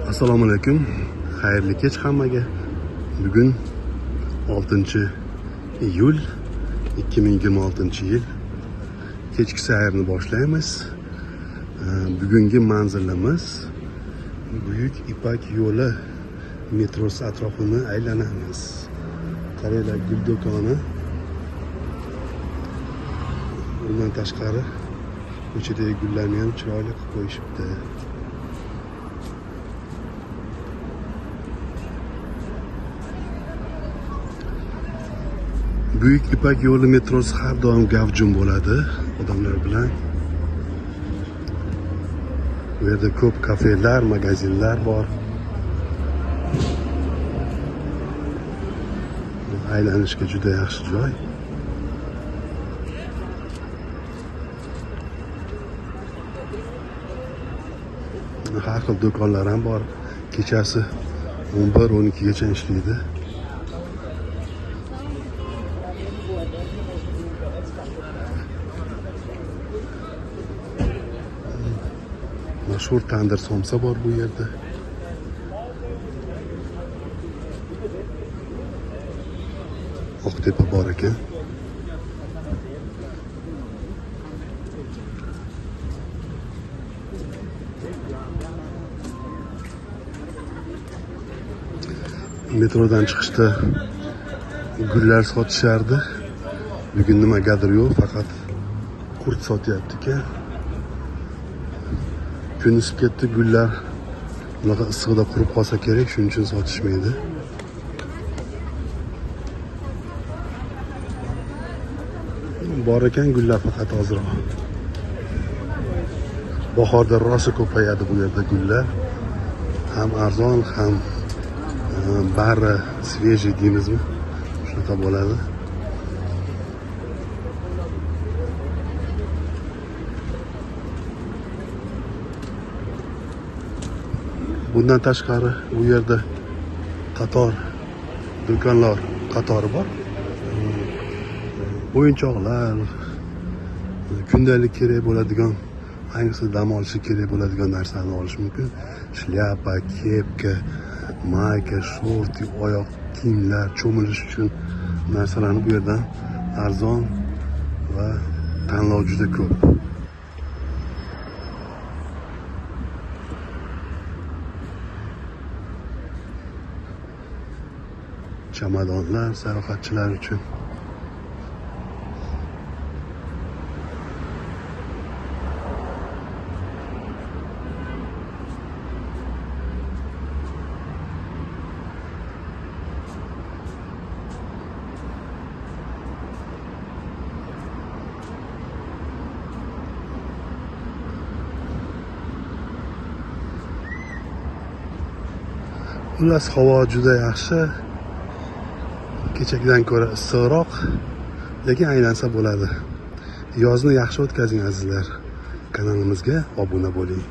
Assalomu alaykum. Xayrli kech hammaga. Bugun 6-iyul 2026-yil. Kechki sayrni boshlaymiz. Bugungi manzilimiz Buyuk Ipak yo'li metrosi atrofini aylanamiz. Qaranglar, gul do'koni. Bundan tashqari ko'chadagi gullarni ham chiroyli qilib qo'yishibdi. Buyuk Ipak yo'li metrosi har doim gavjum bo'ladi odamlar bilan. Bu yerda ko'p kafelar, magazinlar bor. Aylanishga juda yaxshi joy. Har xil do'konlar ham bor. Kechasi 11-12 gacha ishlaydi. Mashhur tandir somsa bor bu yerda. Oqtepa bor ekan. Metrodan chiqishda gullar sotishardi. Bugun nimagadir yo'q, faqat qurt sotyapti ekan. Kun isib ketdi, gullar bunaqa issiqda qurib qolsa kerak, shuning uchun sotishmaydi. Bor ekan gullar, faqat ozroq. Bahorda rosa ko'payadi bu yerda gullar. Ham arzon, ham bari svejiy deymizmi? Shunaqa bo'ladi. Bundan tashqari bu yerda qator do'konlar qatori bor. O'yinchoqlar, kundalik kerak bo'ladigan, ayniqsa dam olishga kerak bo'ladigan narsalarni olish mumkin. Shlyapa, kepka, mayka, shorti, oyoq kiyimlar, cho'milish uchun narsalarni bu yerdan arzon va tanlov juda ko'p. Chamadonlar sayohatchilar uchun. Xullas, havo juda yaxshi. Kechagidan ko'ra issiqroq, lekin aylansa bo'ladi. Yozni yaxshi o'tkazing azizlar. Kanalimizga obuna bo'ling.